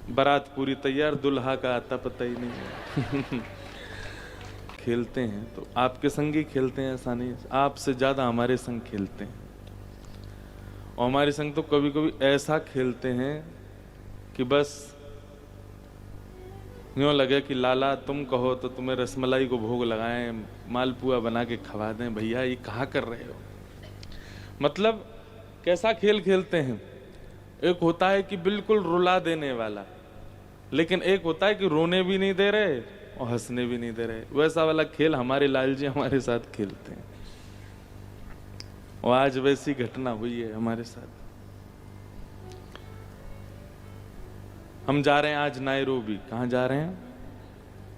बारात पूरी तैयार, दुल्हा का आता पता ही नहीं है। खेलते हैं तो आपके संग ही खेलते हैं, ऐसा नहीं, आपसे ज्यादा हमारे संग खेलते हैं। और हमारे संग तो कभी कभी ऐसा खेलते हैं कि बस यूँ लगे कि लाला तुम कहो तो तुम्हें रसमलाई को भोग लगाएं, मालपुआ बना के खवा दें। भैया ये कहाँ कर रहे हो? मतलब कैसा खेल खेलते हैं। एक होता है कि बिल्कुल रुला देने वाला, लेकिन एक होता है कि रोने भी नहीं दे रहे और हंसने भी नहीं दे रहे। वैसा वाला खेल हमारे लाल जी हमारे साथ खेलते हैं। और आज वैसी घटना हुई है हमारे साथ। हम जा रहे हैं आज नायरोबी। कहाँ जा रहे हैं?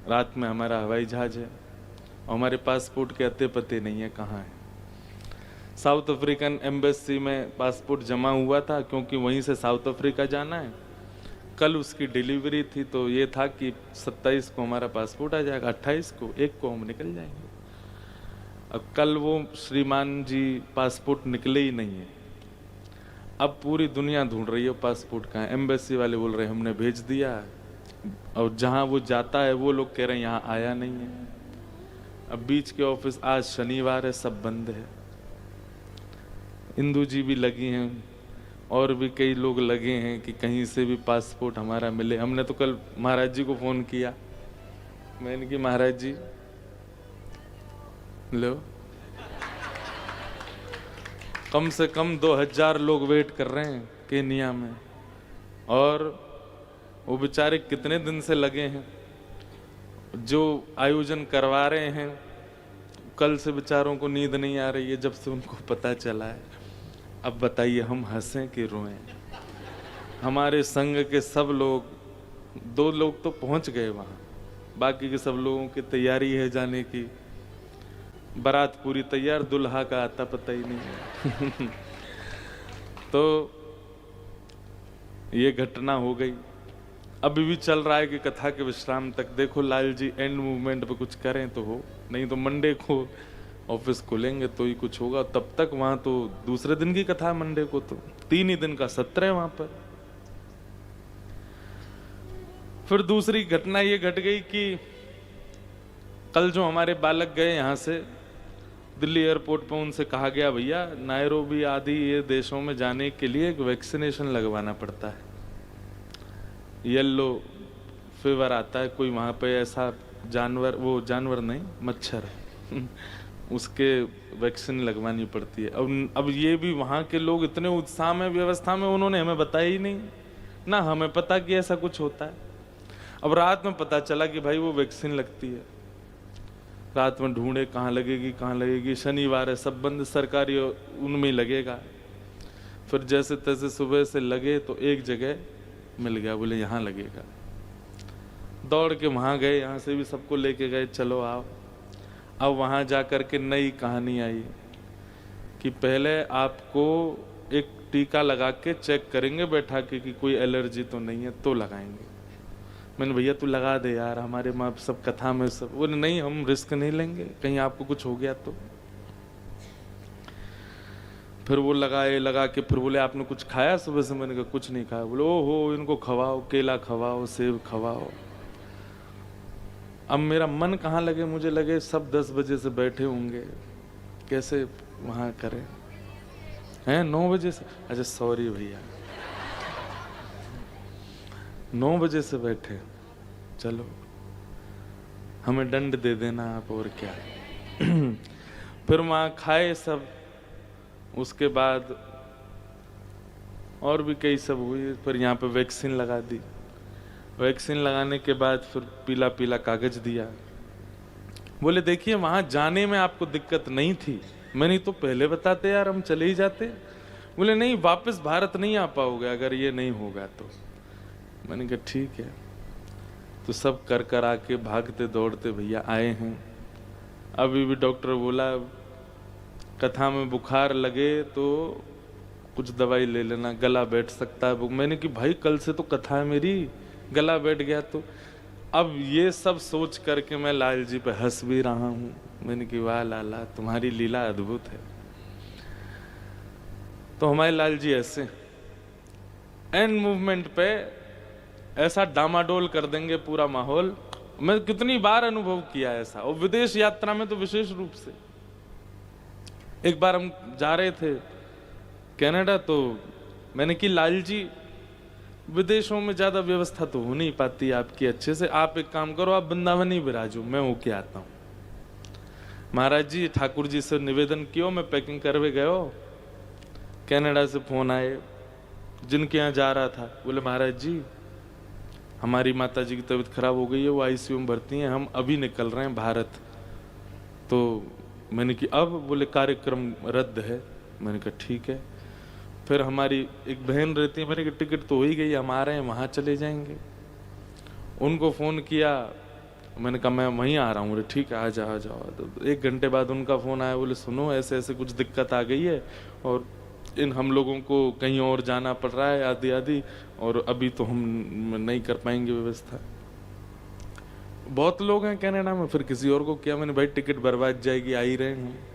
रात में हमारा हवाई जहाज है और हमारे पासपोर्ट के अते पते नहीं है कहाँ है। साउथ अफ्रीकन एम्बेसी में पासपोर्ट जमा हुआ था, क्योंकि वहीं से साउथ अफ्रीका जाना है। कल उसकी डिलीवरी थी, तो ये था कि 27 को हमारा पासपोर्ट आ जाएगा, 28 को, 1 को हम निकल जाएंगे। अब कल वो श्रीमान जी पासपोर्ट निकले ही नहीं है। अब पूरी दुनिया ढूंढ रही है पासपोर्ट कहाँ है। एम्बेसी वाले बोल रहे हैं हमने भेज दिया, और जहाँ वो जाता है वो लोग कह रहे हैं यहाँ आया नहीं है। अब बीच के ऑफिस, आज शनिवार है, सब बंद है। इंदू जी भी लगी हैं और भी कई लोग लगे हैं कि कहीं से भी पासपोर्ट हमारा मिले। हमने तो कल महाराज जी को फोन किया, मैंने कि महाराज जी लो, कम से कम 2000 लोग वेट कर रहे हैं केनिया में, और वो बेचारे कितने दिन से लगे हैं। जो आयोजन करवा रहे हैं, कल से बेचारों को नींद नहीं आ रही है जब से उनको पता चला है। अब बताइए हम हंसें कि रोएं? हमारे संघ के सब लोग, 2 लोग तो पहुंच गए वहां, बाकी के सब लोगों की तैयारी है जाने की। बारात पूरी तैयार, दुल्हा का आता पता ही नहीं है। तो ये घटना हो गई। अभी भी चल रहा है कि कथा के विश्राम तक। देखो लाल जी एंड मूवमेंट पे कुछ करें तो हो, नहीं तो मंडे को ऑफिस खुलेंगे तो ही कुछ होगा। तब तक वहां तो दूसरे दिन की कथा है, मंडे को तो 3 ही दिन का सत्र है वहां पर। फिर दूसरी घटना ये घट गई कि कल जो हमारे बालक गए यहाँ से दिल्ली एयरपोर्ट पर, उनसे कहा गया भैया नायरोबी आदि ये देशों में जाने के लिए एक वैक्सीनेशन लगवाना पड़ता है। येलो फीवर आता है, कोई वहां पे ऐसा जानवर, वो जानवर नहीं मच्छर उसके वैक्सीन लगवानी पड़ती है। अब ये भी वहां के लोग इतने उत्साह में, व्यवस्था में, उन्होंने हमें बताया ही नहीं ना, हमें पता कि ऐसा कुछ होता है। अब रात में पता चला कि भाई वो वैक्सीन लगती है। रात में ढूंढे कहाँ लगेगी कहाँ लगेगी, शनिवार है, सब बंद, सरकारी उनमें ही लगेगा। फिर जैसे तैसे सुबह से लगे तो एक जगह मिल गया, बोले यहाँ लगेगा। दौड़ के वहाँ गए, यहाँ से भी सबको लेके गए, चलो आओ। अब वहाँ जा कर के नई कहानी आई कि पहले आपको एक टीका लगा के चेक करेंगे बैठा के कि कोई एलर्जी तो नहीं है, तो लगाएंगे। मैंने भैया तू लगा दे यार, हमारे माँ सब कथा में सब, बोले नहीं हम रिस्क नहीं लेंगे, कहीं आपको कुछ हो गया तो। फिर वो लगा के फिर बोले आपने कुछ खाया सुबह से? मैंने कहा कुछ नहीं खाया। बोले ओहो इनको खवाओ, केला खवाओ, सेब खवाओ। अब मेरा मन कहाँ लगे, मुझे लगे सब 10 बजे से बैठे होंगे, कैसे वहां करें हैं 9 बजे से। अच्छा सॉरी भैया, 9 बजे से बैठे, चलो हमें दंड दे देना आप, और क्या। फिर वहां खाए सब, उसके बाद और भी कई सब हुई। फिर यहाँ पे वैक्सीन लगा दी। वैक्सीन लगाने के बाद फिर पीला पीला कागज दिया। बोले देखिए वहां जाने में आपको दिक्कत नहीं थी, मैंने तो पहले बताते यार, हम चले ही जाते। बोले नहीं वापस भारत नहीं आ पाओगे अगर ये नहीं होगा तो। मैंने कहा ठीक है। तो सब कर कर आके भागते दौड़ते भैया आए हैं। अभी भी डॉक्टर बोला कथा में बुखार लगे तो कुछ दवाई ले लेना, गला बैठ सकता है। मैंने कि भाई कल से तो कथा है मेरी, गला बैठ गया तो। अब ये सब सोच करके मैं लाल जी पे हंस भी रहा हूं। मैंने कि वाह लाला तुम्हारी लीला अद्भुत है। तो हमारे लाल जी ऐसे एंड मूवमेंट पे ऐसा डामाडोल कर देंगे पूरा माहौल। मैं कितनी बार अनुभव किया ऐसा, और विदेश यात्रा में तो विशेष रूप से। एक बार हम जा रहे थे कनाडा, तो मैंने कि लाल जी, विदेशों में ज्यादा व्यवस्था तो हो नहीं पाती आपकी अच्छे से, आप एक काम करो, आप वृंदावन ही विराजो, मैं होके आता हूँ। महाराज जी ठाकुर जी से निवेदन किया, मैं पैकिंग करवे गयो, कनाडा से फोन आए, जिनके यहाँ जा रहा था, बोले महाराज जी हमारी माता जी की तबीयत खराब हो गई है, वो आईसीयू में भर्ती हैं, हम अभी निकल रहे हैं भारत। तो मैंने कि अब, बोले कार्यक्रम रद्द है। मैंने कहा ठीक है। फिर हमारी एक बहन रहती है, मैंने कहा टिकट तो हो ही गई, हम आ रहे हैं, वहाँ चले जाएंगे। उनको फ़ोन किया, मैंने कहा मैं वहीं आ रहा हूँ। बोले ठीक है, आ जाओ। तो 1 घंटे बाद उनका फ़ोन आया, बोले सुनो ऐसे ऐसे कुछ दिक्कत आ गई है, और इन हम लोगों को कहीं और जाना पड़ रहा है आदि आदि, और अभी तो हम नहीं कर पाएंगे व्यवस्था। बहुत लोग हैं कनाडा में। फिर किसी और को किया, मैंने भाई टिकट बर्बाद जाएगी, आ ही रहे हैं।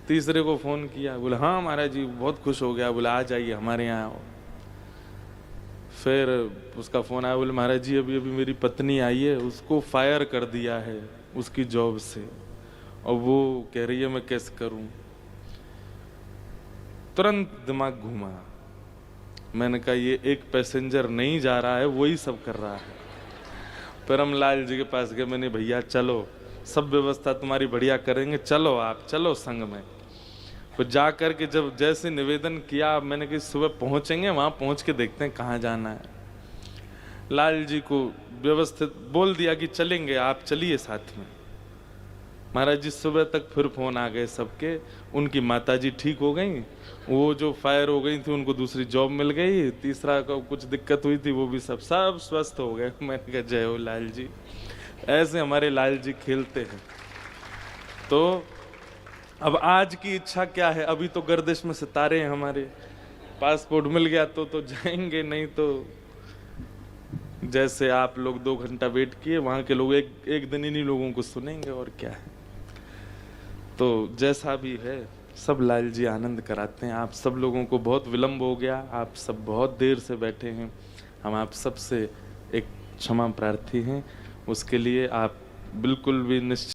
तीसरे को फ़ोन किया, बोले हाँ महाराज जी, बहुत खुश हो गया, बोले आ जाइए हमारे यहाँ आओ। फिर उसका फ़ोन आया, बोले महाराज जी अभी अभी मेरी पत्नी आई है, उसको फायर कर दिया है उसकी जॉब से, और वो कह रही है मैं कैसे करूं। तुरंत दिमाग घूमा। मैंने कहा ये एक पैसेंजर नहीं जा रहा है, वही सब कर रहा है। फिर हम लाल जी के पास गए, मैंने भैया चलो, सब व्यवस्था तुम्हारी बढ़िया करेंगे, चलो आप चलो संग में। तो जा कर के जब जैसे निवेदन किया, मैंने कहा सुबह पहुंचेंगे, वहां पहुंच के देखते हैं कहाँ जाना है। लाल जी को व्यवस्थित बोल दिया कि चलेंगे, आप चलिए साथ में। महाराज जी सुबह तक फिर फोन आ गए सबके, उनकी माताजी ठीक हो गई, वो जो फायर हो गई थी उनको दूसरी जॉब मिल गई, तीसरा को कुछ दिक्कत हुई थी वो भी सब स्वस्थ हो गए। मैंने कहा जय हो लाल जी, ऐसे हमारे लाल जी खेलते हैं। तो अब आज की इच्छा क्या है, अभी तो गर्दिश में सितारे हैं हमारे, पासपोर्ट मिल गया तो जाएंगे, नहीं तो जैसे आप लोग 2 घंटा वेट किए, वहां के लोग एक दिन इन्हीं लोगों को सुनेंगे, और क्या है। तो जैसा भी है, सब लाल जी आनंद कराते हैं। आप सब लोगों को बहुत विलंब हो गया, आप सब बहुत देर से बैठे हैं, हम आप सब से एक क्षमा प्रार्थी हैं, उसके लिए आप बिल्कुल भी निश्चित